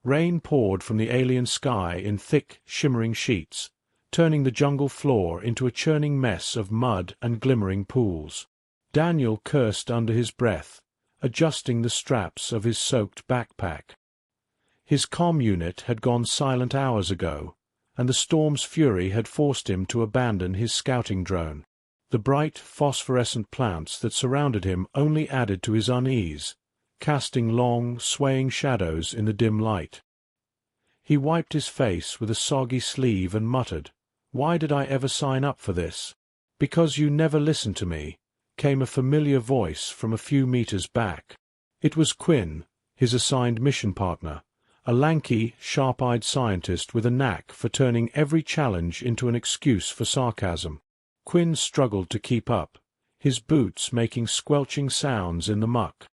Rain poured from the alien sky in thick, shimmering sheets, turning the jungle floor into a churning mess of mud and glimmering pools. Daniel cursed under his breath, adjusting the straps of his soaked backpack. His comm unit had gone silent hours ago, and the storm's fury had forced him to abandon his scouting drone. The bright, phosphorescent plants that surrounded him only added to his unease, casting long, swaying shadows in the dim light. He wiped his face with a soggy sleeve and muttered, "Why did I ever sign up for this?" "Because you never listen to me," came a familiar voice from a few meters back. It was Quinn, his assigned mission partner, a lanky, sharp-eyed scientist with a knack for turning every challenge into an excuse for sarcasm. Quinn struggled to keep up, his boots making squelching sounds in the muck.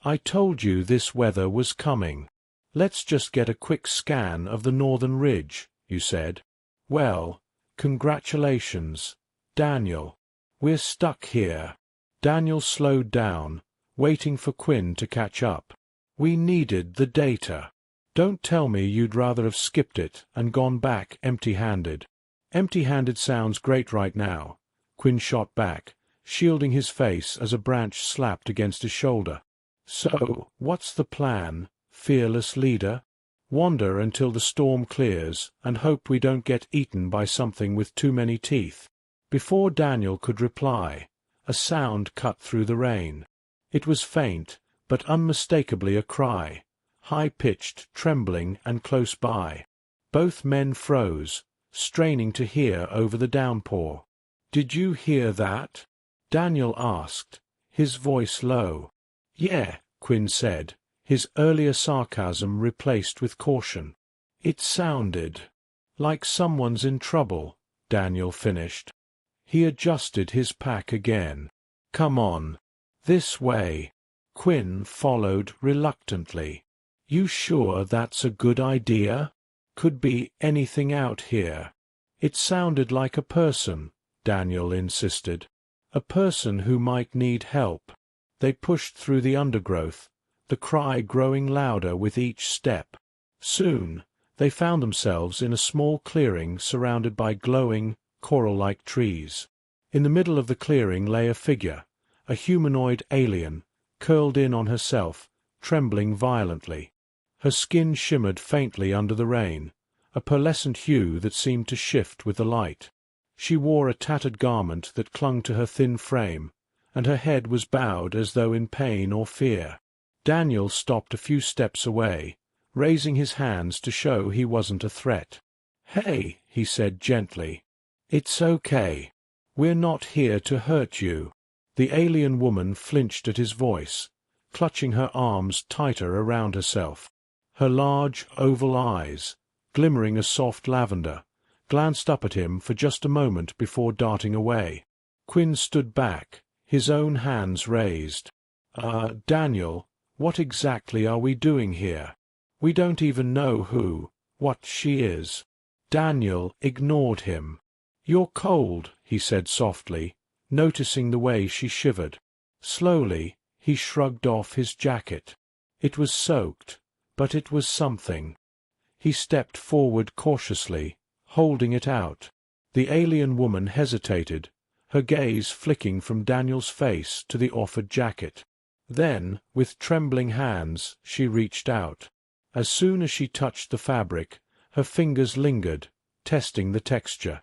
"I told you this weather was coming. Let's just get a quick scan of the northern ridge," you said. "Well, congratulations, Daniel. We're stuck here." Daniel slowed down, waiting for Quinn to catch up. "We needed the data. Don't tell me you'd rather have skipped it and gone back empty-handed." "Empty-handed sounds great right now," Quinn shot back, shielding his face as a branch slapped against his shoulder. "So, what's the plan, fearless leader? Wander until the storm clears and hope we don't get eaten by something with too many teeth?" Before Daniel could reply, a sound cut through the rain. It was faint, but unmistakably a cry, high-pitched, trembling, and close by. Both men froze, straining to hear over the downpour. "Did you hear that?" Daniel asked, his voice low. "Yeah," Quinn said, his earlier sarcasm replaced with caution. "It sounded like someone's in trouble," Daniel finished. He adjusted his pack again. "Come on. This way." Quinn followed reluctantly. "You sure that's a good idea? Could be anything out here." "It sounded like a person," Daniel insisted. "A person who might need help." They pushed through the undergrowth, the cry growing louder with each step. Soon, they found themselves in a small clearing surrounded by glowing, coral-like trees. In the middle of the clearing lay a figure, a humanoid alien, curled in on herself, trembling violently. Her skin shimmered faintly under the rain, a pearlescent hue that seemed to shift with the light. She wore a tattered garment that clung to her thin frame, and her head was bowed as though in pain or fear. Daniel stopped a few steps away, raising his hands to show he wasn't a threat. "Hey," he said gently. "It's okay. We're not here to hurt you." The alien woman flinched at his voice, clutching her arms tighter around herself. Her large, oval eyes, glimmering a soft lavender, glanced up at him for just a moment before darting away. Quinn stood back, his own hands raised. Daniel, what exactly are we doing here? We don't even know what she is." Daniel ignored him. "You're cold," he said softly, noticing the way she shivered. Slowly, he shrugged off his jacket. It was soaked, but it was something. He stepped forward cautiously, holding it out. The alien woman hesitated, her gaze flicking from Daniel's face to the offered jacket. Then, with trembling hands, she reached out. As soon as she touched the fabric, her fingers lingered, testing the texture.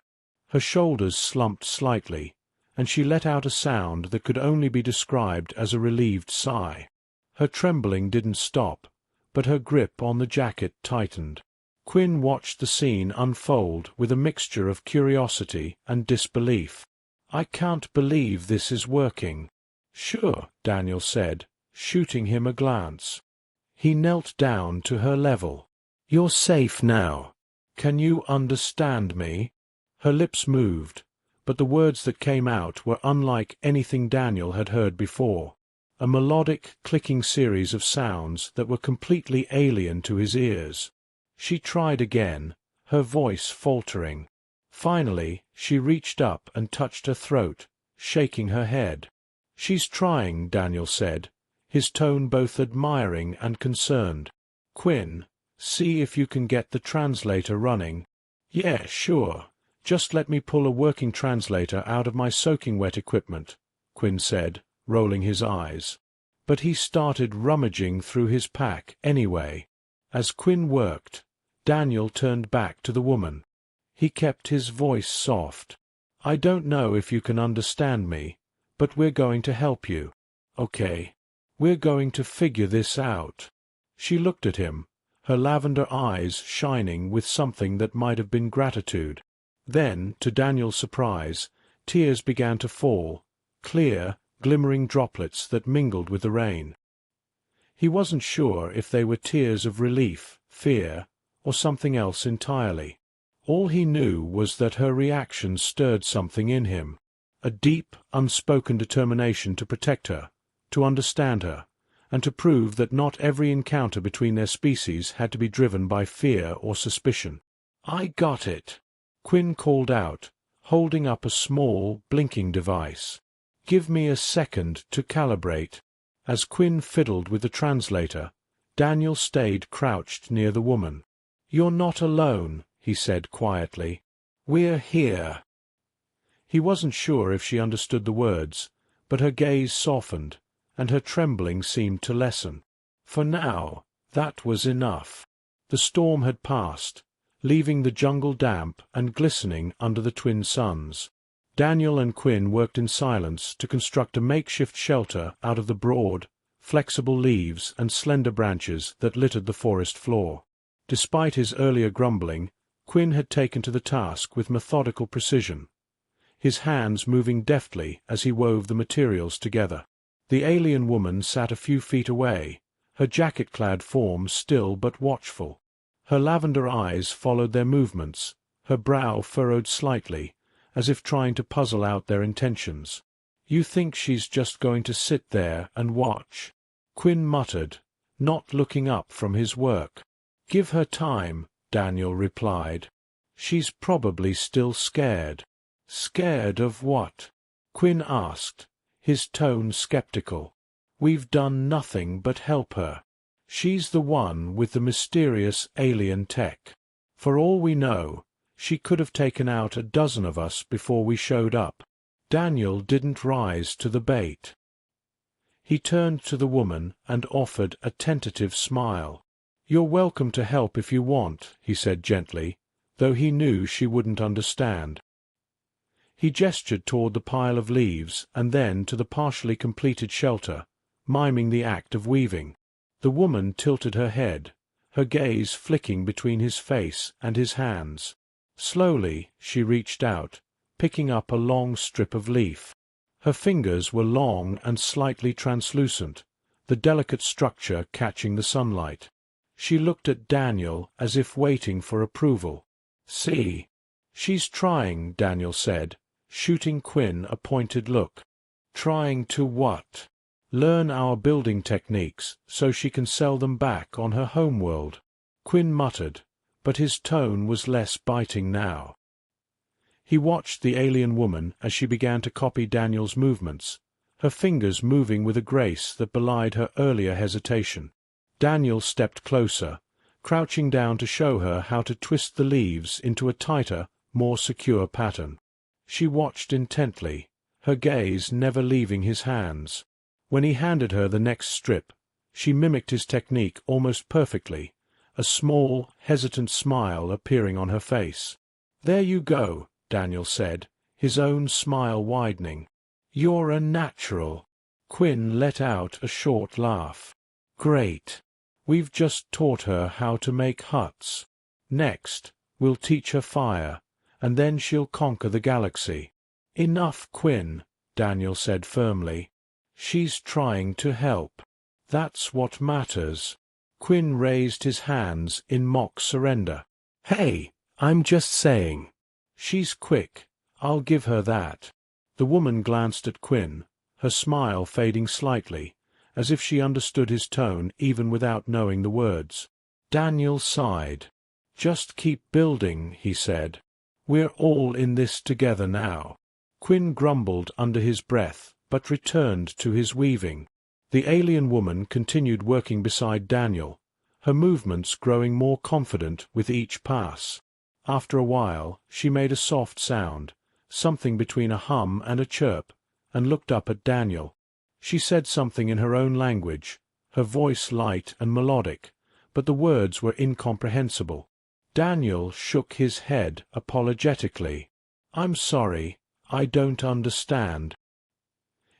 Her shoulders slumped slightly, and she let out a sound that could only be described as a relieved sigh. Her trembling didn't stop, but her grip on the jacket tightened. Quinn watched the scene unfold with a mixture of curiosity and disbelief. "I can't believe this is working." "Sure," Daniel said, shooting him a glance. He knelt down to her level. "You're safe now. Can you understand me?" Her lips moved, but the words that came out were unlike anything Daniel had heard before, a melodic, clicking series of sounds that were completely alien to his ears. She tried again, her voice faltering. Finally, she reached up and touched her throat, shaking her head. "She's trying," Daniel said, his tone both admiring and concerned. Quinn, See if you can get the translator running. Yeah, sure. Just let me pull a working translator out of my soaking wet equipment, Quinn said, rolling his eyes. But he started rummaging through his pack anyway. As Quinn worked, Daniel turned back to the woman. He kept his voice soft. I don't know if you can understand me, but we're going to help you. Okay. We're going to figure this out. She looked at him, her lavender eyes shining with something that might have been gratitude. Then, to Daniel's surprise, tears began to fall, clear, glimmering droplets that mingled with the rain. He wasn't sure if they were tears of relief, fear, or something else entirely. All he knew was that her reaction stirred something in him, a deep, unspoken determination to protect her, to understand her, and to prove that not every encounter between their species had to be driven by fear or suspicion. I got it, Quinn called out, holding up a small, blinking device. Give me a second to calibrate. As Quinn fiddled with the translator, Daniel stayed crouched near the woman. You're not alone, he said quietly. We're here. He wasn't sure if she understood the words, but her gaze softened, and her trembling seemed to lessen. For now, that was enough. The storm had passed, leaving the jungle damp and glistening under the twin suns. Daniel and Quinn worked in silence to construct a makeshift shelter out of the broad, flexible leaves and slender branches that littered the forest floor. Despite his earlier grumbling, Quinn had taken to the task with methodical precision, his hands moving deftly as he wove the materials together. The alien woman sat a few feet away, her jacket-clad form still but watchful. Her lavender eyes followed their movements, her brow furrowed slightly, as if trying to puzzle out their intentions. You think she's just going to sit there and watch? Quinn muttered, not looking up from his work. Give her time, Daniel replied. She's probably still scared. Scared of what? Quinn asked, his tone skeptical. We've done nothing but help her. She's the one with the mysterious alien tech. For all we know, she could have taken out a dozen of us before we showed up. Daniel didn't rise to the bait. He turned to the woman and offered a tentative smile. You're welcome to help if you want, he said gently, though he knew she wouldn't understand. He gestured toward the pile of leaves and then to the partially completed shelter, miming the act of weaving. The woman tilted her head, her gaze flicking between his face and his hands. Slowly she reached out, picking up a long strip of leaf. Her fingers were long and slightly translucent, the delicate structure catching the sunlight. She looked at Daniel as if waiting for approval. See? She's trying, Daniel said, shooting Quinn a pointed look. Trying to what? Learn our building techniques so she can sell them back on her homeworld. Quinn muttered, but his tone was less biting now. He watched the alien woman as she began to copy Daniel's movements, her fingers moving with a grace that belied her earlier hesitation. Daniel stepped closer, crouching down to show her how to twist the leaves into a tighter, more secure pattern. She watched intently, her gaze never leaving his hands. When he handed her the next strip, she mimicked his technique almost perfectly, a small, hesitant smile appearing on her face. There you go, Daniel said, his own smile widening. You're a natural. Quinn let out a short laugh. Great. We've just taught her how to make huts. Next, we'll teach her fire, and then she'll conquer the galaxy. Enough, Quinn, Daniel said firmly. She's trying to help. That's what matters. Quinn raised his hands in mock surrender. Hey, I'm just saying. She's quick. I'll give her that. The woman glanced at Quinn, her smile fading slightly, as if she understood his tone even without knowing the words. Daniel sighed. Just keep building, he said. We're all in this together now. Quinn grumbled under his breath, but returned to his weaving. The alien woman continued working beside Daniel, her movements growing more confident with each pass. After a while, she made a soft sound, something between a hum and a chirp, and looked up at Daniel. She said something in her own language, her voice light and melodic, but the words were incomprehensible. Daniel shook his head apologetically. "I'm sorry, I don't understand."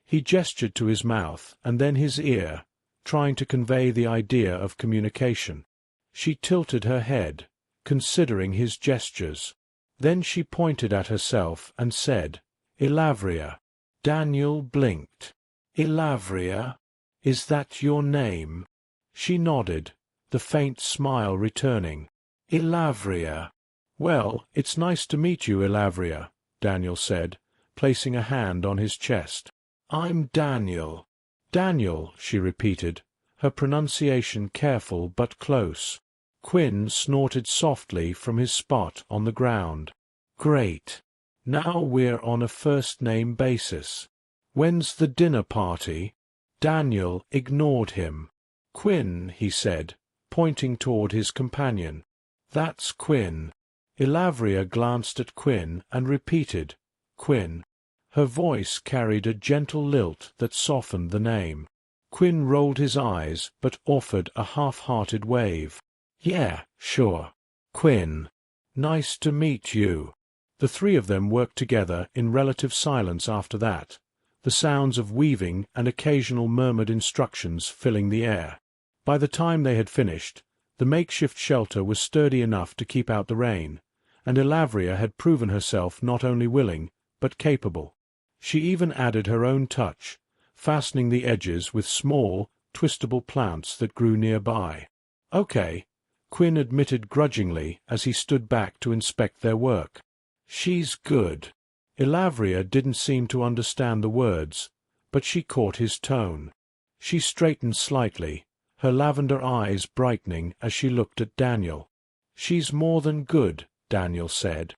He gestured to his mouth and then his ear, trying to convey the idea of communication. She tilted her head, considering his gestures. Then she pointed at herself and said, "Elavria." Daniel blinked. "Elavria? Is that your name?" She nodded, the faint smile returning. "Elavria. Well, it's nice to meet you, Elavria," Daniel said, placing a hand on his chest. "I'm Daniel." "Daniel," she repeated, her pronunciation careful but close. Quinn snorted softly from his spot on the ground. "Great. Now we're on a first-name basis. When's the dinner party?" Daniel ignored him. "Quinn," he said, pointing toward his companion. "That's Quinn." Elavria glanced at Quinn and repeated, "Quinn." Her voice carried a gentle lilt that softened the name. Quinn rolled his eyes but offered a half-hearted wave. "Yeah, sure. Quinn. Nice to meet you." The three of them worked together in relative silence after that, the sounds of weaving and occasional murmured instructions filling the air. By the time they had finished, the makeshift shelter was sturdy enough to keep out the rain, and Elavria had proven herself not only willing, but capable. She even added her own touch, fastening the edges with small, twistable plants that grew nearby. "Okay," Quinn admitted grudgingly as he stood back to inspect their work. "She's good." Elavria didn't seem to understand the words, but she caught his tone. She straightened slightly, her lavender eyes brightening as she looked at Daniel. "She's more than good," Daniel said.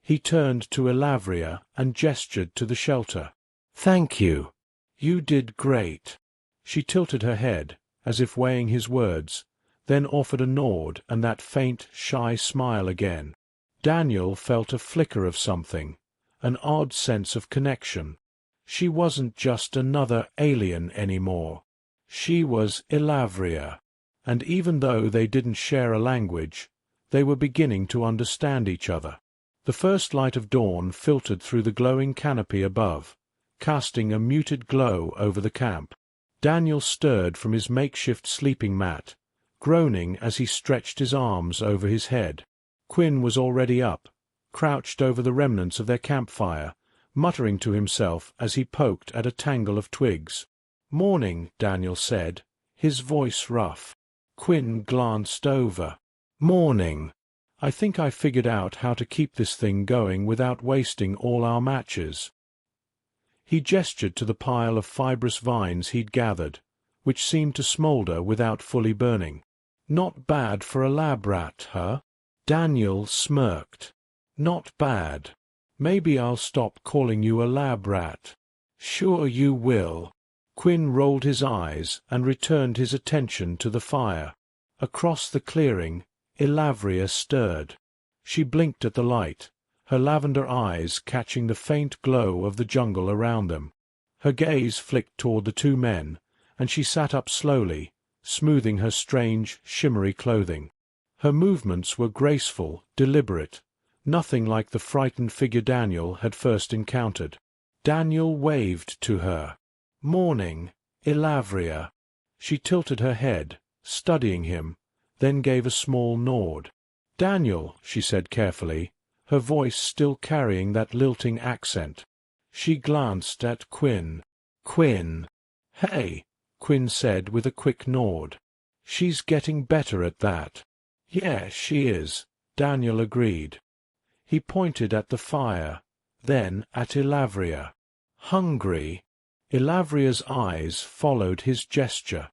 He turned to Elavria and gestured to the shelter. "Thank you. You did great." She tilted her head, as if weighing his words, then offered a nod and that faint, shy smile again. Daniel felt a flicker of something, an odd sense of connection. She wasn't just another alien anymore. She was Elavria, and even though they didn't share a language, they were beginning to understand each other. The first light of dawn filtered through the glowing canopy above, casting a muted glow over the camp. Daniel stirred from his makeshift sleeping mat, groaning as he stretched his arms over his head. Quinn was already up, crouched over the remnants of their campfire, muttering to himself as he poked at a tangle of twigs. "Morning," Daniel said, his voice rough. Quinn glanced over. "Morning. I think I figured out how to keep this thing going without wasting all our matches." He gestured to the pile of fibrous vines he'd gathered, which seemed to smolder without fully burning. "Not bad for a lab rat, huh?" Daniel smirked. "Not bad. Maybe I'll stop calling you a lab rat." "Sure you will." Quinn rolled his eyes and returned his attention to the fire. Across the clearing, Elavria stirred. She blinked at the light, her lavender eyes catching the faint glow of the jungle around them. Her gaze flicked toward the two men, and she sat up slowly, smoothing her strange, shimmery clothing. Her movements were graceful, deliberate, nothing like the frightened figure Daniel had first encountered. Daniel waved to her. "Morning, Elavria." She tilted her head, studying him, then gave a small nod. "Daniel," she said carefully, her voice still carrying that lilting accent. She glanced at Quinn. "Quinn." "Hey," Quinn said with a quick nod. "She's getting better at that." "Yeah, she is," Daniel agreed. He pointed at the fire, then at Elavria. "Hungry?" Elavria's eyes followed his gesture.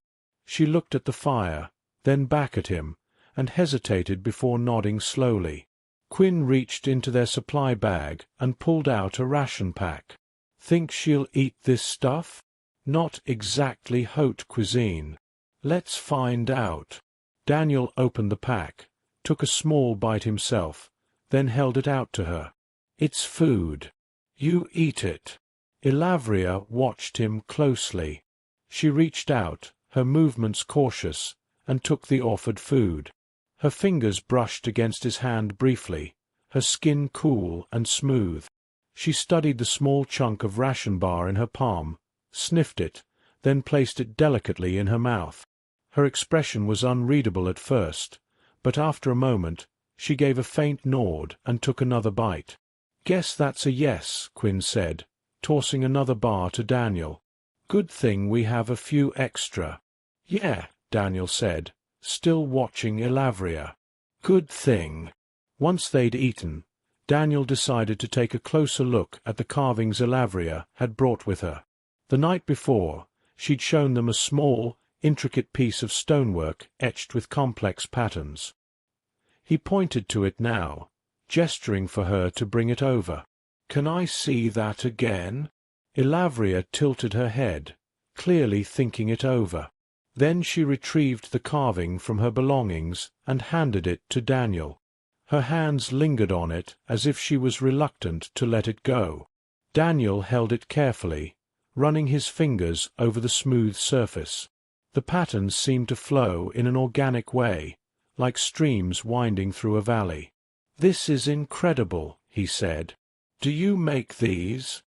She looked at the fire, then back at him, and hesitated before nodding slowly. Quinn reached into their supply bag and pulled out a ration pack. "Think she'll eat this stuff? Not exactly haute cuisine." "Let's find out." Daniel opened the pack, took a small bite himself, then held it out to her. "It's food. You eat it." Elavria watched him closely. She reached out, her movements cautious, and took the offered food. Her fingers brushed against his hand briefly, her skin cool and smooth. She studied the small chunk of ration bar in her palm, sniffed it, then placed it delicately in her mouth. Her expression was unreadable at first, but after a moment, she gave a faint nod and took another bite. "Guess that's a yes," Quinn said, tossing another bar to Daniel. "Good thing we have a few extra." "Yeah," Daniel said, still watching Elavria. "Good thing." Once they'd eaten, Daniel decided to take a closer look at the carvings Elavria had brought with her. The night before, she'd shown them a small, intricate piece of stonework etched with complex patterns. He pointed to it now, gesturing for her to bring it over. "Can I see that again?" Elavria tilted her head, clearly thinking it over. Then she retrieved the carving from her belongings and handed it to Daniel. Her hands lingered on it as if she was reluctant to let it go. Daniel held it carefully, running his fingers over the smooth surface. The patterns seemed to flow in an organic way, like streams winding through a valley. "This is incredible," he said. "Do you make these?"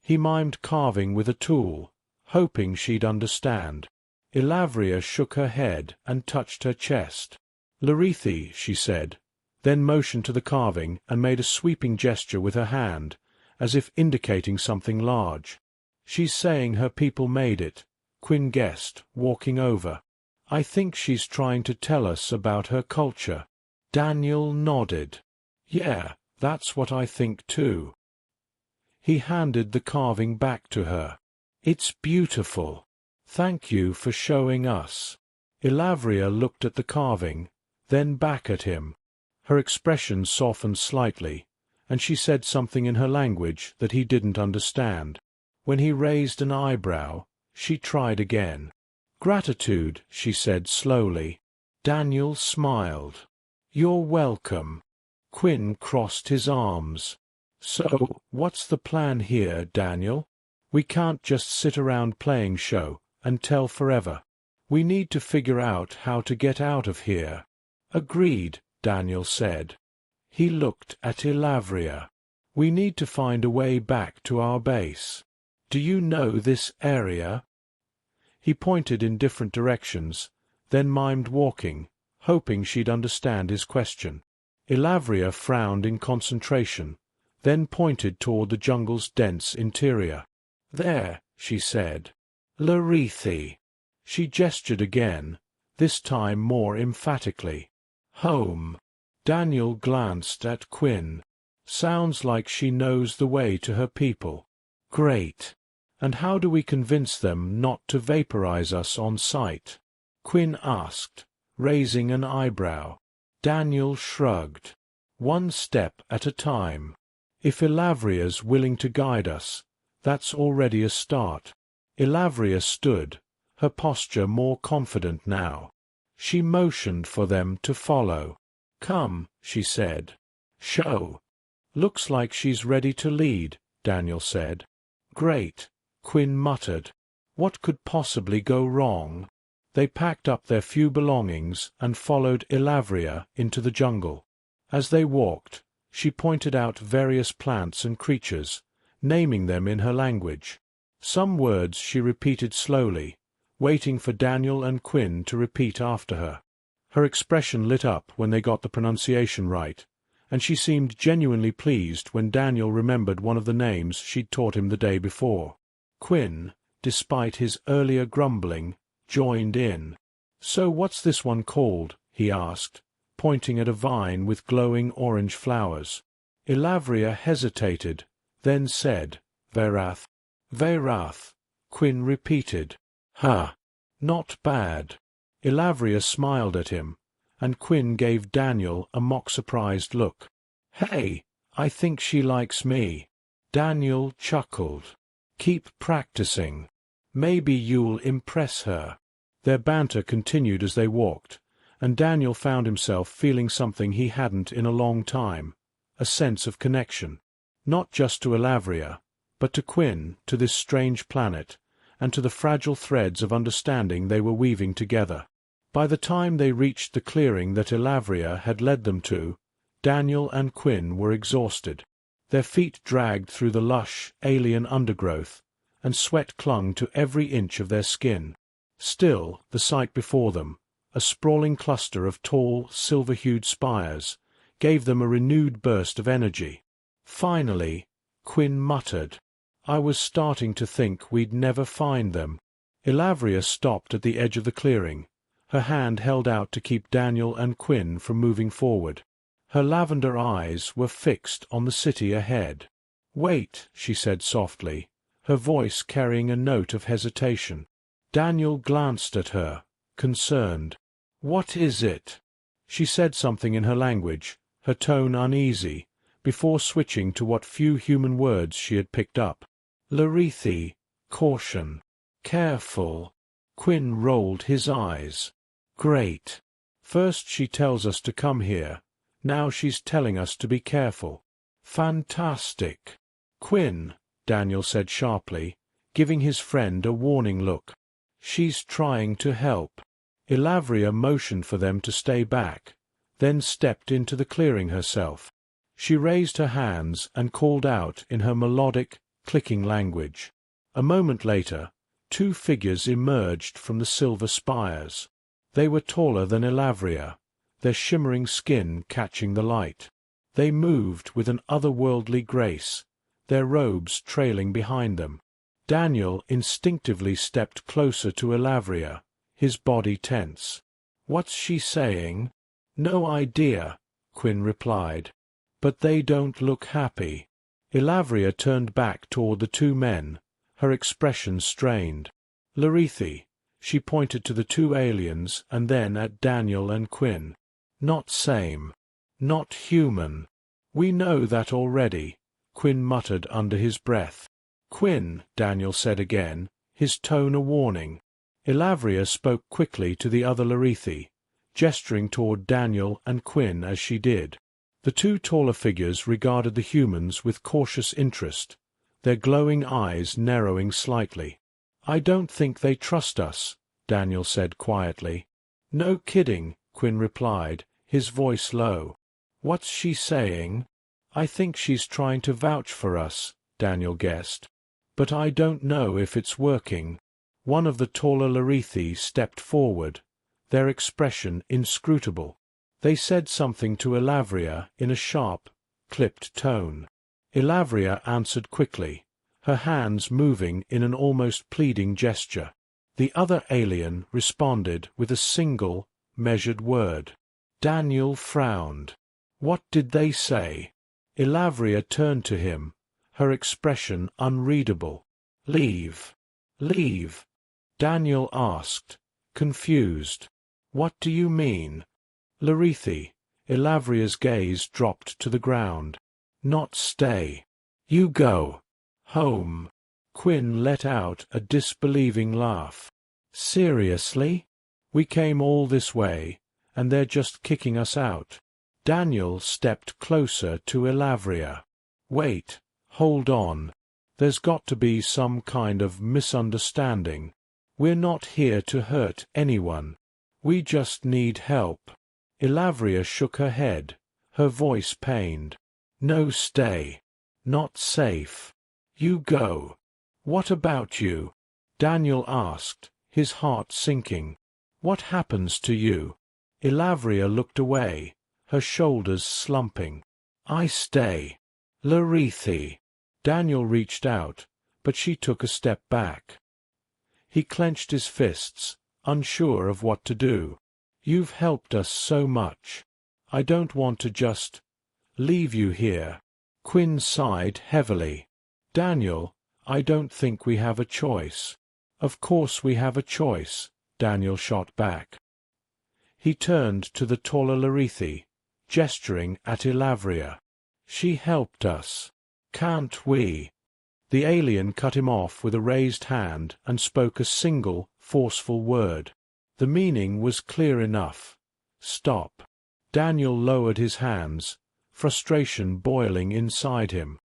He mimed carving with a tool, hoping she'd understand. Elavria shook her head and touched her chest. "Larithi," she said, then motioned to the carving and made a sweeping gesture with her hand, as if indicating something large. "She's saying her people made it," Quinn guessed, walking over. "I think she's trying to tell us about her culture." Daniel nodded. "Yeah, that's what I think too." He handed the carving back to her. "It's beautiful. Thank you for showing us." Elavria looked at the carving, then back at him. Her expression softened slightly, and she said something in her language that he didn't understand. When he raised an eyebrow, she tried again. "Gratitude," she said slowly. Daniel smiled. "You're welcome." Quinn crossed his arms. "So, what's the plan here, Daniel? We can't just sit around playing show and tell forever. We need to figure out how to get out of here." "Agreed," Daniel said. He looked at Elavria. "We need to find a way back to our base. Do you know this area?" He pointed in different directions, then mimed walking, hoping she'd understand his question. Elavria frowned in concentration, then pointed toward the jungle's dense interior. "There," she said. "Larithi." She gestured again, this time more emphatically. "Home." Daniel glanced at Quinn. "Sounds like she knows the way to her people." "Great. And how do we convince them not to vaporize us on sight?" Quinn asked, raising an eyebrow. Daniel shrugged. "One step at a time. If Elavria's willing to guide us, that's already a start." Elavria stood, her posture more confident now. She motioned for them to follow. "Come," she said. "Show." "Looks like she's ready to lead," Daniel said. "Great," Quinn muttered. "What could possibly go wrong?" They packed up their few belongings and followed Elavria into the jungle. As they walked, she pointed out various plants and creatures, naming them in her language. Some words she repeated slowly, waiting for Daniel and Quinn to repeat after her. Her expression lit up when they got the pronunciation right, and she seemed genuinely pleased when Daniel remembered one of the names she'd taught him the day before. Quinn, despite his earlier grumbling, joined in. "So what's this one called?" he asked, pointing at a vine with glowing orange flowers. Elavria hesitated, then said, "Verath." "Verath," Quinn repeated. "Ha! Not bad." Elavria smiled at him, and Quinn gave Daniel a mock-surprised look. "Hey, I think she likes me." Daniel chuckled. "Keep practicing. Maybe you'll impress her." Their banter continued as they walked, and Daniel found himself feeling something he hadn't in a long time, a sense of connection. Not just to Elavria, but to Quinn, to this strange planet, and to the fragile threads of understanding they were weaving together. By the time they reached the clearing that Elavria had led them to, Daniel and Quinn were exhausted. Their feet dragged through the lush, alien undergrowth, and sweat clung to every inch of their skin. Still, the sight before them, a sprawling cluster of tall, silver-hued spires, gave them a renewed burst of energy. Finally, Quinn muttered, "I was starting to think we'd never find them." Elavria stopped at the edge of the clearing, her hand held out to keep Daniel and Quinn from moving forward. Her lavender eyes were fixed on the city ahead. "Wait," she said softly, her voice carrying a note of hesitation. Daniel glanced at her, concerned. "What is it?" She said something in her language, her tone uneasy, before switching to what few human words she had picked up. "Larithi, caution. Careful." Quinn rolled his eyes. "Great. First she tells us to come here. Now she's telling us to be careful. Fantastic." "Quinn," Daniel said sharply, giving his friend a warning look. "She's trying to help." Elavria motioned for them to stay back, then stepped into the clearing herself. She raised her hands and called out in her melodic, clicking language. A moment later, two figures emerged from the silver spires. They were taller than Elavria, their shimmering skin catching the light. They moved with an otherworldly grace, their robes trailing behind them. Daniel instinctively stepped closer to Elavria, his body tense. "What's she saying?" "No idea," Quinn replied. "But they don't look happy." Elavria turned back toward the two men, her expression strained. "Larithi," she pointed to the two aliens and then at Daniel and Quinn. "Not same. Not human." "We know that already," Quinn muttered under his breath. "Quinn," Daniel said again, his tone a warning. Elavria spoke quickly to the other Larithi, gesturing toward Daniel and Quinn as she did. The two taller figures regarded the humans with cautious interest, their glowing eyes narrowing slightly. "I don't think they trust us," Daniel said quietly. "No kidding," Quinn replied, his voice low. "What's she saying?" "I think she's trying to vouch for us," Daniel guessed. "But I don't know if it's working." One of the taller Larithi stepped forward, their expression inscrutable. They said something to Elavria in a sharp, clipped tone. Elavria answered quickly, her hands moving in an almost pleading gesture. The other alien responded with a single, measured word. Daniel frowned. What did they say? Elavria turned to him, her expression unreadable. "Leave. Leave." Daniel asked, confused. "What do you mean?" "Larithi." Elavria's gaze dropped to the ground. "Not stay. You go. Home." Quinn let out a disbelieving laugh. "Seriously? We came all this way, and they're just kicking us out." Daniel stepped closer to Elavria. "Wait, hold on. There's got to be some kind of misunderstanding. We're not here to hurt anyone. We just need help." Elavria shook her head, her voice pained. "No stay. Not safe. You go." "What about you?" Daniel asked, his heart sinking. "What happens to you?" Elavria looked away, her shoulders slumping. "I stay. Larithi." Daniel reached out, but she took a step back. He clenched his fists, unsure of what to do. "You've helped us so much. I don't want to just leave you here." Quinn sighed heavily. "Daniel, I don't think we have a choice." "Of course we have a choice," Daniel shot back. He turned to the taller Larithi, gesturing at Elavria. "She helped us. Can't we?" The alien cut him off with a raised hand and spoke a single, forceful word. The meaning was clear enough. Stop. Daniel lowered his hands, frustration boiling inside him.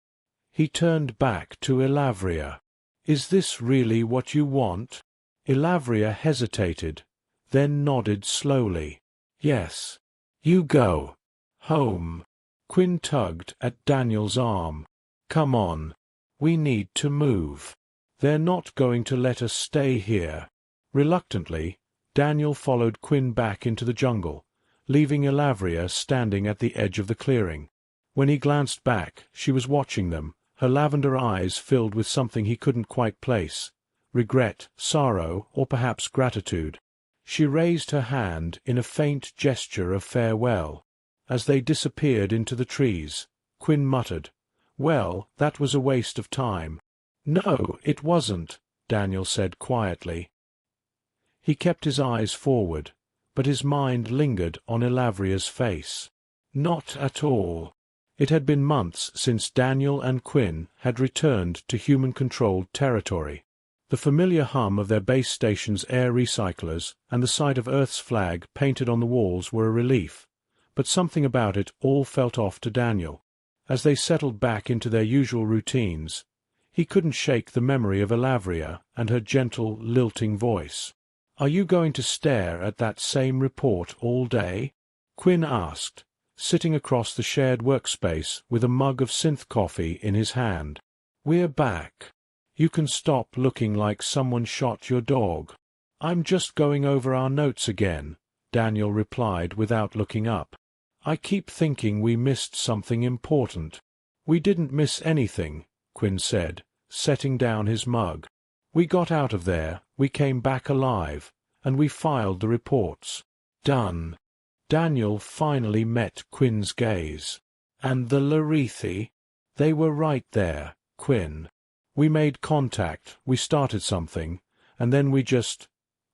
He turned back to Elavria. Is this really what you want? Elavria hesitated, then nodded slowly. Yes. You go. Home. Quinn tugged at Daniel's arm. Come on. We need to move. They're not going to let us stay here. Reluctantly, Daniel followed Quinn back into the jungle, leaving Elavria standing at the edge of the clearing. When he glanced back, she was watching them, her lavender eyes filled with something he couldn't quite place. Regret, sorrow, or perhaps gratitude. She raised her hand in a faint gesture of farewell. As they disappeared into the trees, Quinn muttered, "Well, that was a waste of time." "No, it wasn't," Daniel said quietly. He kept his eyes forward, but his mind lingered on Elavria's face. Not at all. It had been months since Daniel and Quinn had returned to human-controlled territory. The familiar hum of their base station's air recyclers and the sight of Earth's flag painted on the walls were a relief, but something about it all felt off to Daniel. As they settled back into their usual routines, he couldn't shake the memory of Elavria and her gentle, lilting voice. "Are you going to stare at that same report all day?" Quinn asked, sitting across the shared workspace with a mug of synth coffee in his hand. "We're back. You can stop looking like someone shot your dog." "I'm just going over our notes again," Daniel replied without looking up. "I keep thinking we missed something important." "We didn't miss anything," Quinn said, setting down his mug. "We got out of there, we came back alive, and we filed the reports. Done." Daniel finally met Quinn's gaze. "And the Larithi?" "They were right there, Quinn. We made contact, we started something, and then we just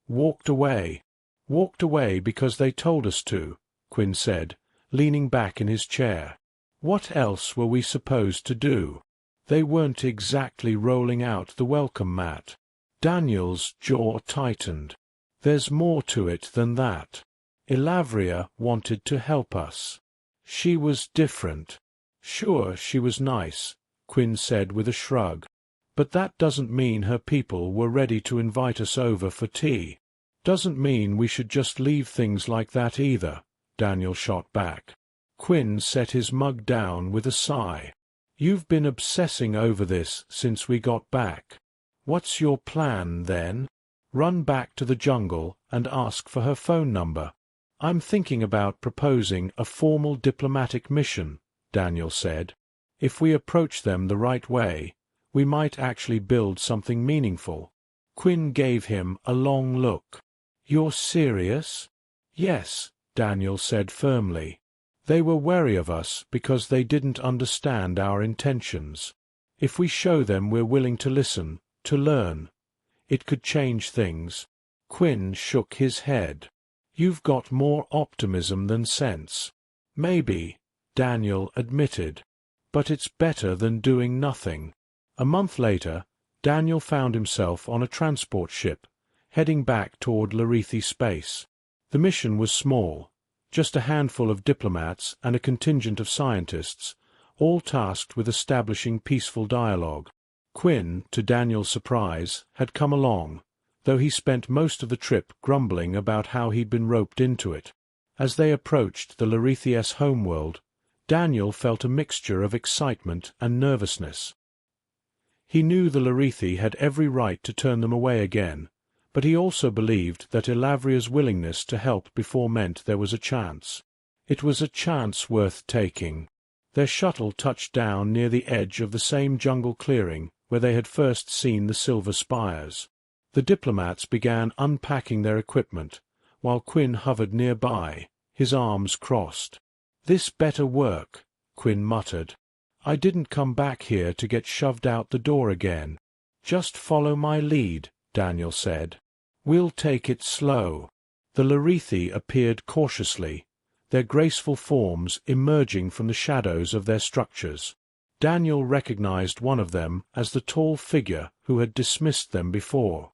walked away." "Walked away because they told us to," Quinn said, leaning back in his chair. "What else were we supposed to do? They weren't exactly rolling out the welcome mat." Daniel's jaw tightened. "There's more to it than that. Elavria wanted to help us. She was different." "Sure, she was nice," Quinn said with a shrug. "But that doesn't mean her people were ready to invite us over for tea. Doesn't mean we should just leave things like that either," Daniel shot back. Quinn set his mug down with a sigh. "You've been obsessing over this since we got back. What's your plan, then?" "Run back to the jungle and ask for her phone number." "I'm thinking about proposing a formal diplomatic mission," Daniel said. "If we approach them the right way, we might actually build something meaningful." Quinn gave him a long look. "You're serious?" "Yes," Daniel said firmly. "They were wary of us because they didn't understand our intentions. If we show them we're willing to listen, to learn, it could change things." Quinn shook his head. "You've got more optimism than sense." "Maybe," Daniel admitted. "But it's better than doing nothing." A month later, Daniel found himself on a transport ship, heading back toward Larithi space. The mission was small, just a handful of diplomats and a contingent of scientists, all tasked with establishing peaceful dialogue. Quinn, to Daniel's surprise, had come along, though he spent most of the trip grumbling about how he'd been roped into it. As they approached the Larithi-S homeworld, Daniel felt a mixture of excitement and nervousness. He knew the Larithi had every right to turn them away again, but he also believed that Elavria's willingness to help before meant there was a chance. It was a chance worth taking. Their shuttle touched down near the edge of the same jungle clearing where they had first seen the silver spires. The diplomats began unpacking their equipment, while Quinn hovered nearby, his arms crossed. "This better work," Quinn muttered. "I didn't come back here to get shoved out the door again." "Just follow my lead," Daniel said. "We'll take it slow." The Larithi appeared cautiously, their graceful forms emerging from the shadows of their structures. Daniel recognized one of them as the tall figure who had dismissed them before.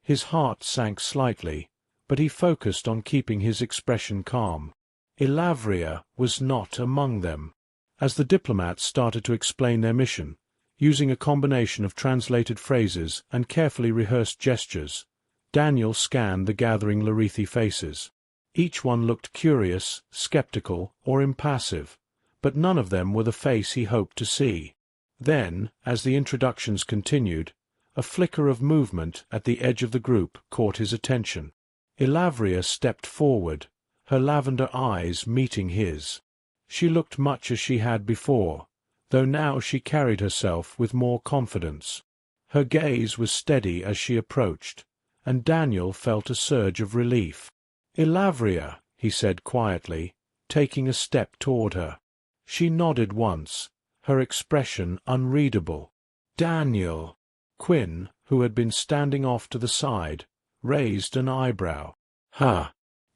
His heart sank slightly, but he focused on keeping his expression calm. Elavria was not among them. As the diplomats started to explain their mission, using a combination of translated phrases and carefully rehearsed gestures, Daniel scanned the gathering Larithi faces. Each one looked curious, skeptical, or impassive, but none of them were the face he hoped to see. Then, as the introductions continued, a flicker of movement at the edge of the group caught his attention. Elavria stepped forward, her lavender eyes meeting his. She looked much as she had before, though now she carried herself with more confidence. Her gaze was steady as she approached, and Daniel felt a surge of relief. "Elavria," he said quietly, taking a step toward her. She nodded once, her expression unreadable. "Daniel." Quinn, who had been standing off to the side, raised an eyebrow. "Huh.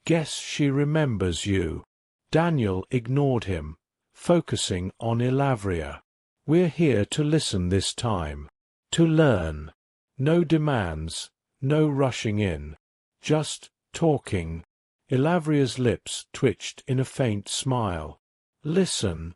Guess she remembers you." Daniel ignored him, focusing on Elavria. "We're here to listen this time. To learn. No demands, no rushing in. Just talking." Elavria's lips twitched in a faint smile. "Listen."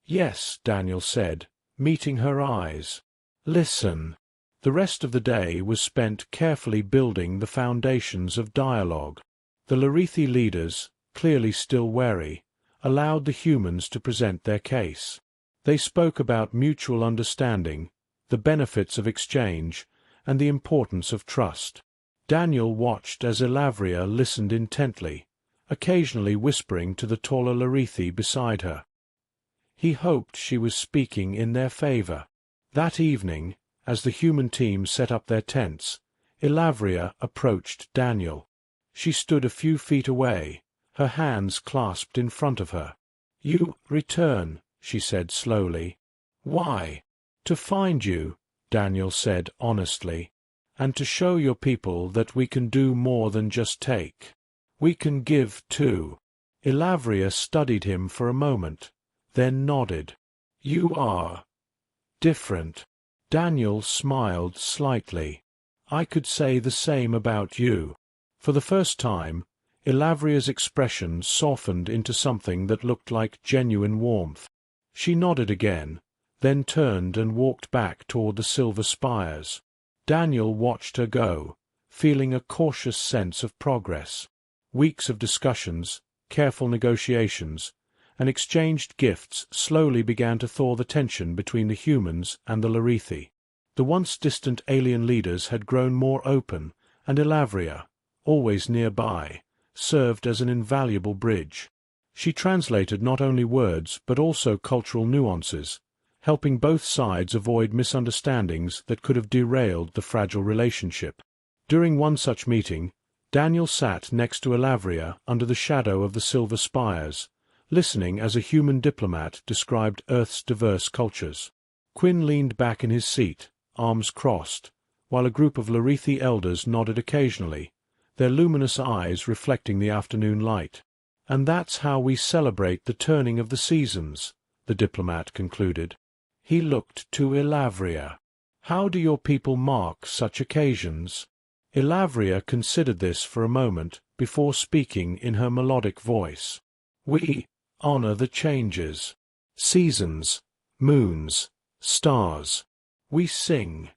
"Yes," Daniel said, meeting her eyes. "Listen." The rest of the day was spent carefully building the foundations of dialogue. The Larithi leaders, clearly still wary, allowed the humans to present their case. They spoke about mutual understanding, the benefits of exchange, and the importance of trust. Daniel watched as Elavria listened intently, occasionally whispering to the taller Larithi beside her. He hoped she was speaking in their favor. That evening, as the human team set up their tents, Elavria approached Daniel. She stood a few feet away, her hands clasped in front of her. "You return," she said slowly. "Why?" "To find you," Daniel said honestly, "and to show your people that we can do more than just take. We can give too." Elavria studied him for a moment, then nodded. "You are different." Daniel smiled slightly. "I could say the same about you." For the first time, Elavria's expression softened into something that looked like genuine warmth. She nodded again, then turned and walked back toward the silver spires. Daniel watched her go, feeling a cautious sense of progress. Weeks of discussions, careful negotiations, and exchanged gifts slowly began to thaw the tension between the humans and the Larithi. The once distant alien leaders had grown more open, and Elavria, always nearby, served as an invaluable bridge. She translated not only words but also cultural nuances, helping both sides avoid misunderstandings that could have derailed the fragile relationship. During one such meeting, Daniel sat next to Elavria under the shadow of the silver spires, listening as a human diplomat described Earth's diverse cultures. Quinn leaned back in his seat, arms crossed, while a group of Larithi elders nodded occasionally, their luminous eyes reflecting the afternoon light. "And that's how we celebrate the turning of the seasons," the diplomat concluded. He looked to Elavria. "How do your people mark such occasions?" Elavria considered this for a moment before speaking in her melodic voice. "We honor the changes. Seasons, moons, stars. We sing.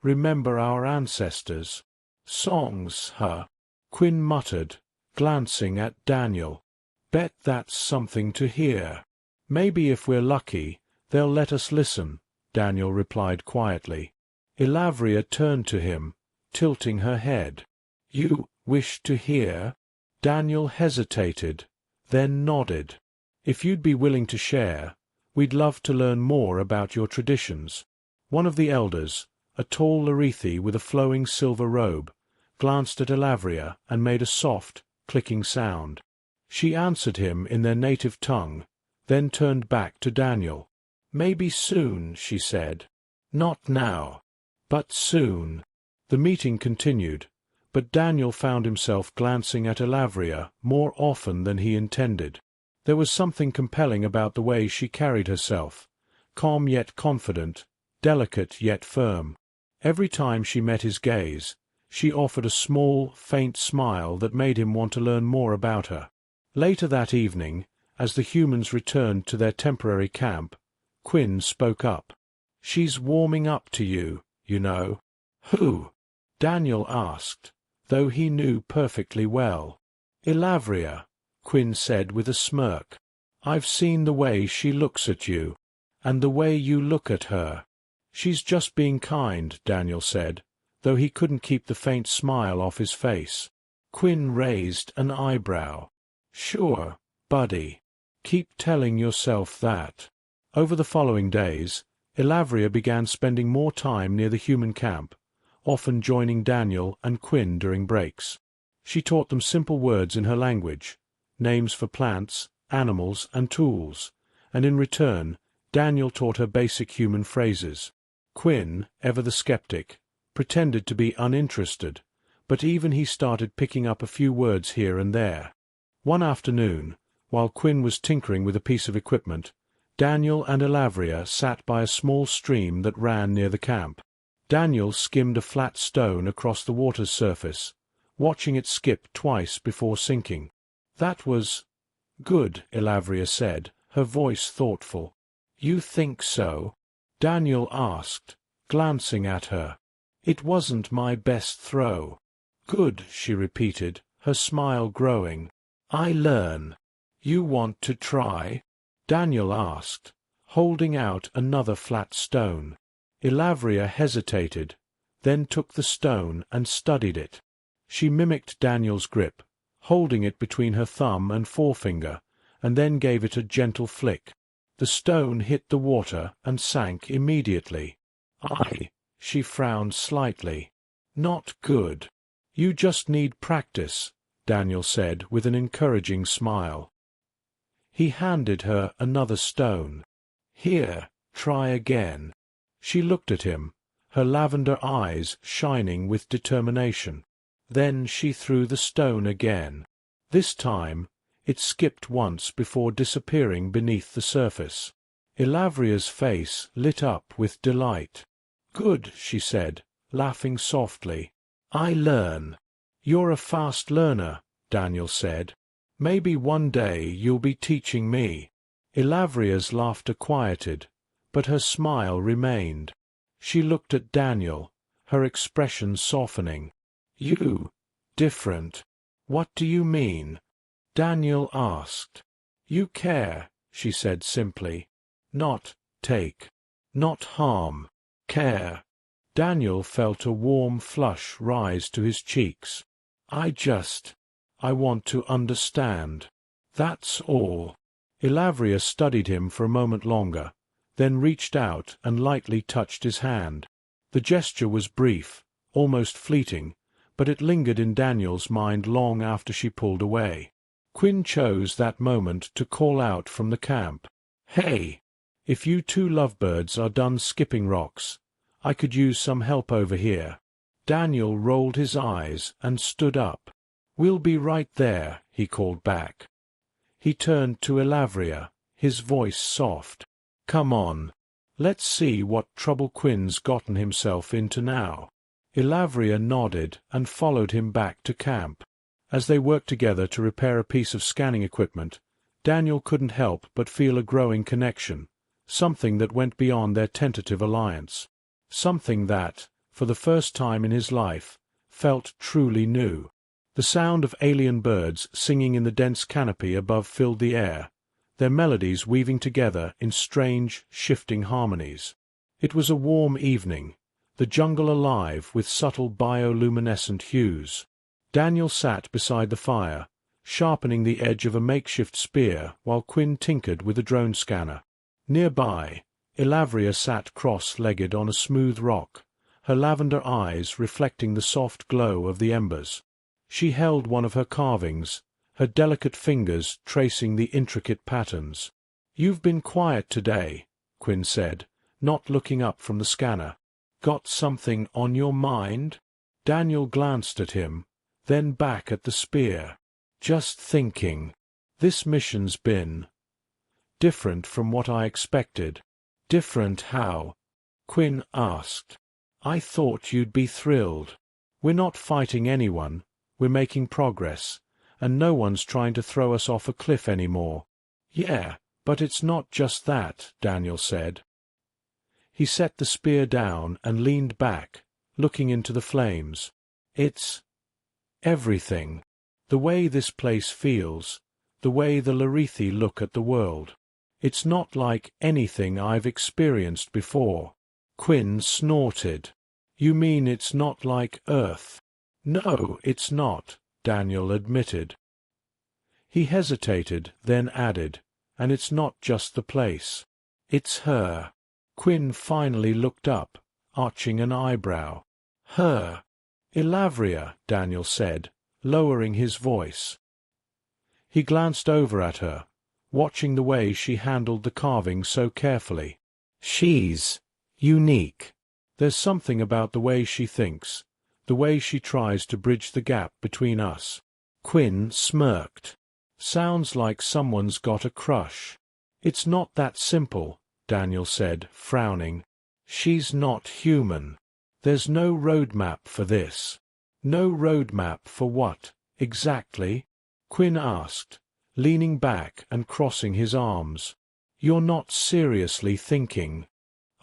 Remember our ancestors. Songs, huh?" Quinn muttered, glancing at Daniel. "Bet that's something to hear." "Maybe if we're lucky, they'll let us listen," Daniel replied quietly. Elavria turned to him, tilting her head. "You wish to hear?" Daniel hesitated, then nodded. "If you'd be willing to share, we'd love to learn more about your traditions." One of the elders, a tall Larithi with a flowing silver robe, glanced at Elavria and made a soft, clicking sound. She answered him in their native tongue, then turned back to Daniel. "Maybe soon," she said. "Not now, but soon." The meeting continued, but Daniel found himself glancing at Elavria more often than he intended. There was something compelling about the way she carried herself, calm yet confident, delicate yet firm. Every time she met his gaze, She offered a small, faint smile that made him want to learn more about her. Later that evening, as the humans returned to their temporary camp, Quinn spoke up. "She's warming up to you, you know." "Who?" Daniel asked, though he knew perfectly well. "Elavria," Quinn said with a smirk. "I've seen the way she looks at you, and the way you look at her." "She's just being kind," Daniel said, though he couldn't keep the faint smile off his face. Quinn raised an eyebrow. "Sure, buddy. Keep telling yourself that." Over the following days, Elavria began spending more time near the human camp, often joining Daniel and Quinn during breaks. She taught them simple words in her language, names for plants, animals, and tools, and in return, Daniel taught her basic human phrases. Quinn, ever the skeptic, pretended to be uninterested, but even he started picking up a few words here and there. One afternoon, while Quinn was tinkering with a piece of equipment, Daniel and Elavria sat by a small stream that ran near the camp. Daniel skimmed a flat stone across the water's surface, watching it skip twice before sinking. "That was good," Elavria said, her voice thoughtful. "You think so?" Daniel asked, glancing at her. "It wasn't my best throw." "Good," she repeated, her smile growing. "I learn." "You want to try?" Daniel asked, holding out another flat stone. Elavria hesitated, then took the stone and studied it. She mimicked Daniel's grip, holding it between her thumb and forefinger, and then gave it a gentle flick. The stone hit the water and sank immediately. She frowned slightly. "Not good." "You just need practice," Daniel said with an encouraging smile. He handed her another stone. "Here, try again." She looked at him, her lavender eyes shining with determination. Then she threw the stone again. This time, it skipped once before disappearing beneath the surface. Elavria's face lit up with delight. "Good," she said, laughing softly. "I learn." "You're a fast learner," Daniel said. "Maybe one day you'll be teaching me." Elavria's laughter quieted, but her smile remained. She looked at Daniel, her expression softening. "You, different. What do you mean?" Daniel asked. "You care," she said simply. "Not take. Not harm. Care." Daniel felt a warm flush rise to his cheeks. I want to understand. That's all." Elavria studied him for a moment longer, then reached out and lightly touched his hand. The gesture was brief, almost fleeting, but it lingered in Daniel's mind long after she pulled away. Quinn chose that moment to call out from the camp. "Hey! If you two lovebirds are done skipping rocks, I could use some help over here." Daniel rolled his eyes and stood up. "We'll be right there," he called back. He turned to Elavria, his voice soft. "Come on. Let's see what trouble Quinn's gotten himself into now." Elavria nodded and followed him back to camp. As they worked together to repair a piece of scanning equipment, Daniel couldn't help but feel a growing connection, something that went beyond their tentative alliance. Something that, for the first time in his life, felt truly new. The sound of alien birds singing in the dense canopy above filled the air, their melodies weaving together in strange, shifting harmonies. It was a warm evening, the jungle alive with subtle bioluminescent hues. Daniel sat beside the fire, sharpening the edge of a makeshift spear while Quinn tinkered with a drone scanner. Nearby, Elavria sat cross-legged on a smooth rock, her lavender eyes reflecting the soft glow of the embers. She held one of her carvings, her delicate fingers tracing the intricate patterns. "You've been quiet today," Quinn said, not looking up from the scanner. "Got something on your mind?" Daniel glanced at him, then back at the spear. "Just thinking. This mission's been different from what I expected." "Different how?" Quinn asked. "I thought you'd be thrilled." We're not fighting anyone, we're making progress, and no one's trying to throw us off a cliff anymore. Yeah, but it's not just that, Daniel said. He set the spear down and leaned back, looking into the flames. It's everything. The way this place feels, the way the Larithi look at the world. It's not like anything I've experienced before. Quinn snorted. You mean it's not like Earth? No, it's not, Daniel admitted. He hesitated, then added, and it's not just the place. It's her. Quinn finally looked up, arching an eyebrow. Her. Elavria, Daniel said, lowering his voice. He glanced over at her, watching the way she handled the carving so carefully. She's unique. There's something about the way she thinks, the way she tries to bridge the gap between us. Quinn smirked. Sounds like someone's got a crush. It's not that simple, Daniel said, frowning. She's not human. There's no roadmap for this. No roadmap for what, exactly? Quinn asked, leaning back and crossing his arms. You're not seriously thinking.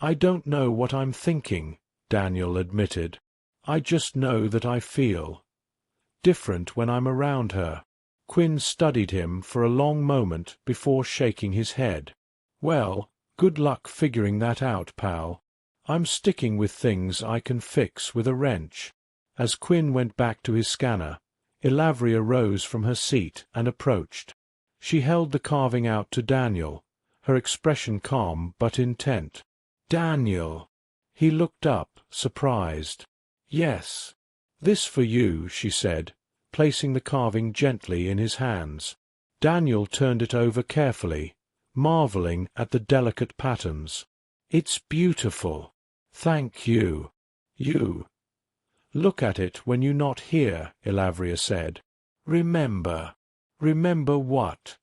I don't know what I'm thinking, Daniel admitted. I just know that I feel different when I'm around her. Quinn studied him for a long moment before shaking his head. Well, good luck figuring that out, pal. I'm sticking with things I can fix with a wrench. As Quinn went back to his scanner, Elavria rose from her seat and approached. She held the carving out to Daniel, her expression calm but intent. Daniel! He looked up, surprised. Yes. This for you, she said, placing the carving gently in his hands. Daniel turned it over carefully, marveling at the delicate patterns. It's beautiful. Thank you. You. Look at it when you're not here, Elavria said. Remember. Remember what?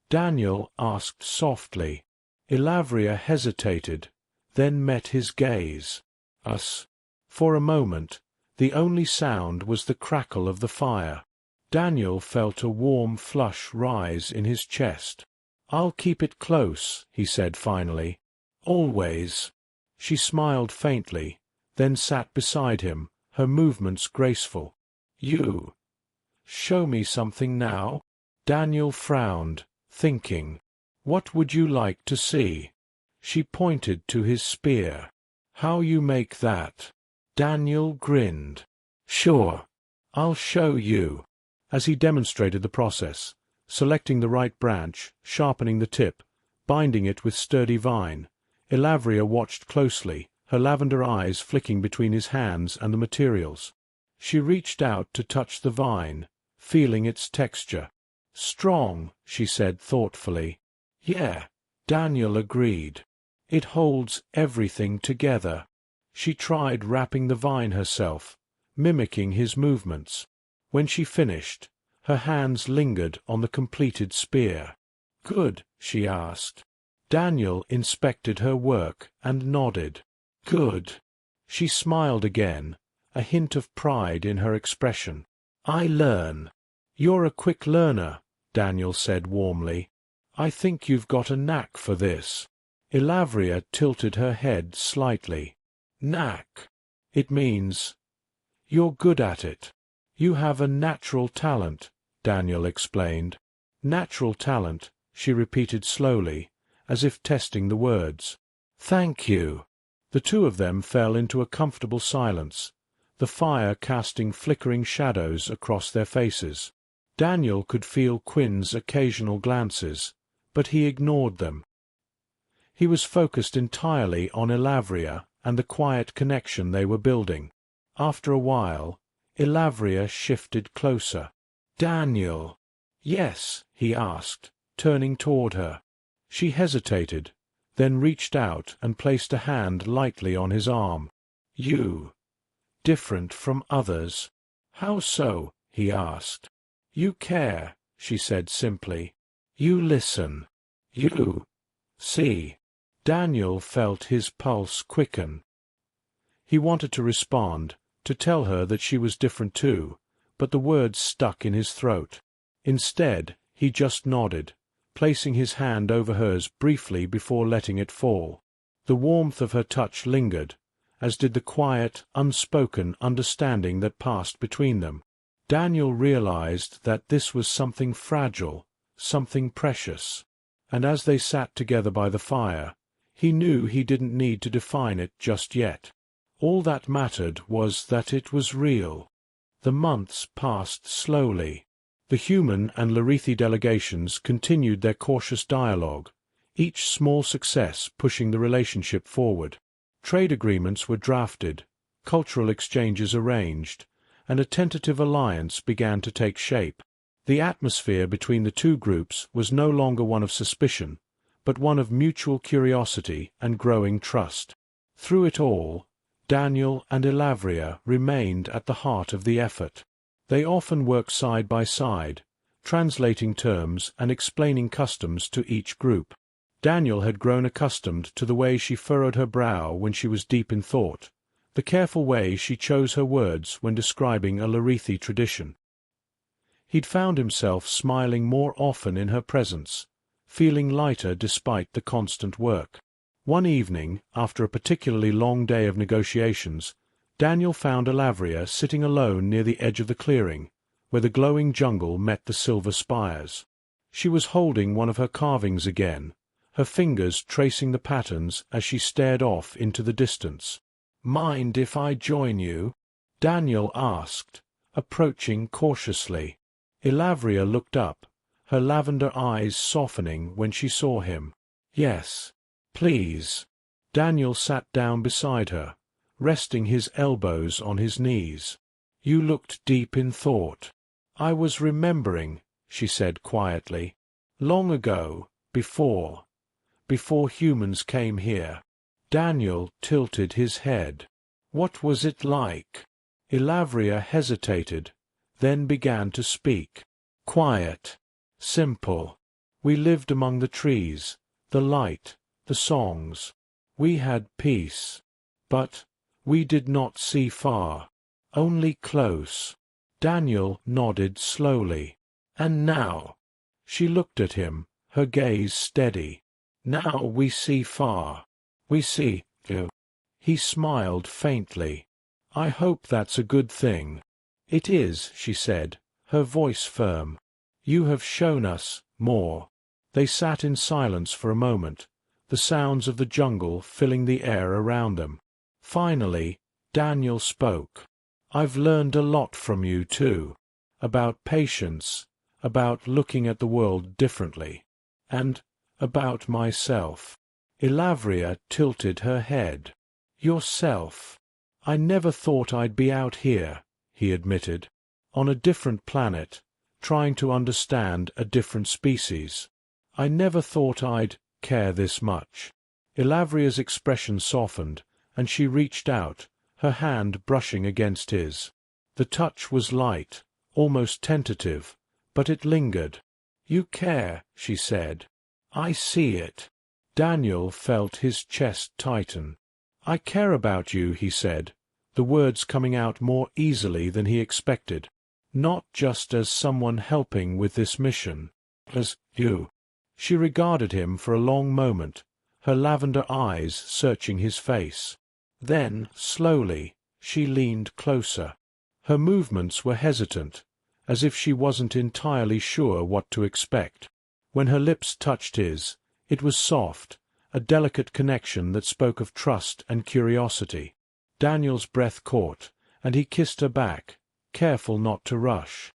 Daniel asked softly. Elavria hesitated, then met his gaze. Us. For a moment, the only sound was the crackle of the fire. Daniel felt a warm flush rise in his chest. I'll keep it close, he said finally. Always. She smiled faintly, then sat beside him, her movements graceful. You. Show me something now? Daniel frowned, thinking. What would you like to see? She pointed to his spear. How you make that? Daniel grinned. Sure. I'll show you. As he demonstrated the process, selecting the right branch, sharpening the tip, binding it with sturdy vine, Elavria watched closely, her lavender eyes flicking between his hands and the materials. She reached out to touch the vine, feeling its texture. Strong, she said thoughtfully. Yeah, Daniel agreed. It holds everything together. She tried wrapping the vine herself, mimicking his movements. When she finished, her hands lingered on the completed spear. Good, she asked. Daniel inspected her work and nodded. Good. She smiled again, a hint of pride in her expression. I learn. You're a quick learner, Daniel said warmly. I think you've got a knack for this. Elavria tilted her head slightly. Knack. It means you're good at it. You have a natural talent, Daniel explained. Natural talent, she repeated slowly, as if testing the words. Thank you. The two of them fell into a comfortable silence, the fire casting flickering shadows across their faces. Daniel could feel Quinn's occasional glances, but he ignored them. He was focused entirely on Elavria and the quiet connection they were building. After a while, Elavria shifted closer. Daniel. Yes, he asked, turning toward her. She hesitated, then reached out and placed a hand lightly on his arm. You. Different from others. How so? He asked. You care, she said simply. You listen. You. See. Daniel felt his pulse quicken. He wanted to respond, to tell her that she was different too, but the words stuck in his throat. Instead, he just nodded, placing his hand over hers briefly before letting it fall. The warmth of her touch lingered, as did the quiet, unspoken understanding that passed between them. Daniel realized that this was something fragile, something precious, and as they sat together by the fire, he knew he didn't need to define it just yet. All that mattered was that it was real. The months passed slowly. The human and Larithi delegations continued their cautious dialogue, each small success pushing the relationship forward. Trade agreements were drafted, cultural exchanges arranged, and a tentative alliance began to take shape. The atmosphere between the two groups was no longer one of suspicion, but one of mutual curiosity and growing trust. Through it all, Daniel and Elavria remained at the heart of the effort. They often worked side by side, translating terms and explaining customs to each group. Daniel had grown accustomed to the way she furrowed her brow when she was deep in thought, the careful way she chose her words when describing a Larithi tradition. He'd found himself smiling more often in her presence, feeling lighter despite the constant work. One evening, after a particularly long day of negotiations, Daniel found Elavria sitting alone near the edge of the clearing, where the glowing jungle met the silver spires. She was holding one of her carvings again, her fingers tracing the patterns as she stared off into the distance. "Mind if I join you?" Daniel asked, approaching cautiously. Elavria looked up, her lavender eyes softening when she saw him. "Yes, please." Daniel sat down beside her, resting his elbows on his knees. "You looked deep in thought." "I was remembering," she said quietly. "Long ago, before humans came here." Daniel tilted his head. "What was it like?" Elavria hesitated, then began to speak. "Quiet. Simple. We lived among the trees, the light, the songs. We had peace. But we did not see far. Only close." Daniel nodded slowly. "And now?" She looked at him, her gaze steady. "Now we see far. We see you." He smiled faintly. "I hope that's a good thing." "It is," she said, her voice firm. "You have shown us more." They sat in silence for a moment, the sounds of the jungle filling the air around them. Finally, Daniel spoke. "I've learned a lot from you, too. About patience, about looking at the world differently, and about myself." Elavria tilted her head. "Yourself. I never thought I'd be out here," he admitted, "on a different planet, trying to understand a different species. I never thought I'd care this much." Elavria's expression softened, and she reached out, her hand brushing against his. The touch was light, almost tentative, but it lingered. "You care," she said. "I see it." Daniel felt his chest tighten. "I care about you," he said, the words coming out more easily than he expected. "Not just as someone helping with this mission. As you." She regarded him for a long moment, her lavender eyes searching his face. Then, slowly, she leaned closer. Her movements were hesitant, as if she wasn't entirely sure what to expect. When her lips touched his, it was soft, a delicate connection that spoke of trust and curiosity. Daniel's breath caught, and he kissed her back, careful not to rush.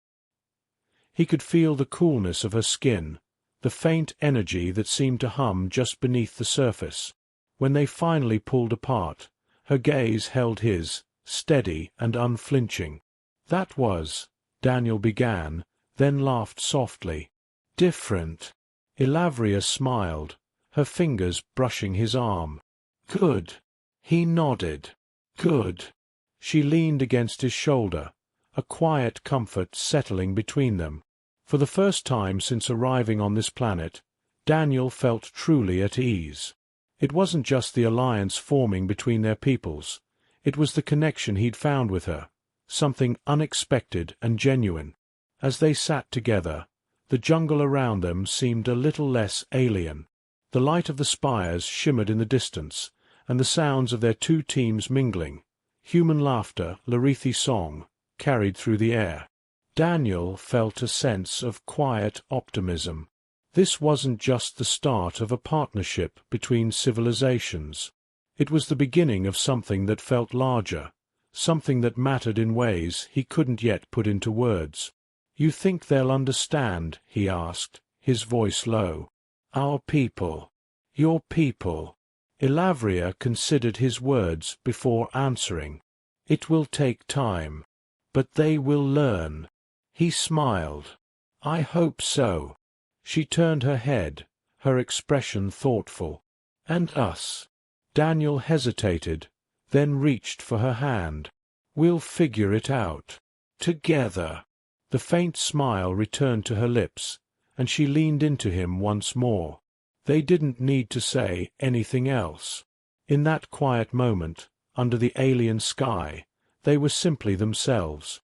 He could feel the coolness of her skin, the faint energy that seemed to hum just beneath the surface. When they finally pulled apart, her gaze held his, steady and unflinching. "That was," Daniel began, then laughed softly. "Different." Elavria smiled, her fingers brushing his arm. "Good." He nodded. "Good." She leaned against his shoulder, a quiet comfort settling between them. For the first time since arriving on this planet, Daniel felt truly at ease. It wasn't just the alliance forming between their peoples. It was the connection he'd found with her, something unexpected and genuine. As they sat together, the jungle around them seemed a little less alien. The light of the spires shimmered in the distance, and the sounds of their two teams mingling, human laughter, Larethi song, carried through the air. Daniel felt a sense of quiet optimism. This wasn't just the start of a partnership between civilizations. It was the beginning of something that felt larger, something that mattered in ways he couldn't yet put into words. "You think they'll understand?" he asked, his voice low. "Our people. Your people." Elavria considered his words before answering. "It will take time. But they will learn." He smiled. "I hope so." She turned her head, her expression thoughtful. "And us?" Daniel hesitated, then reached for her hand. "We'll figure it out. Together." The faint smile returned to her lips, and she leaned into him once more. They didn't need to say anything else. In that quiet moment, under the alien sky, they were simply themselves.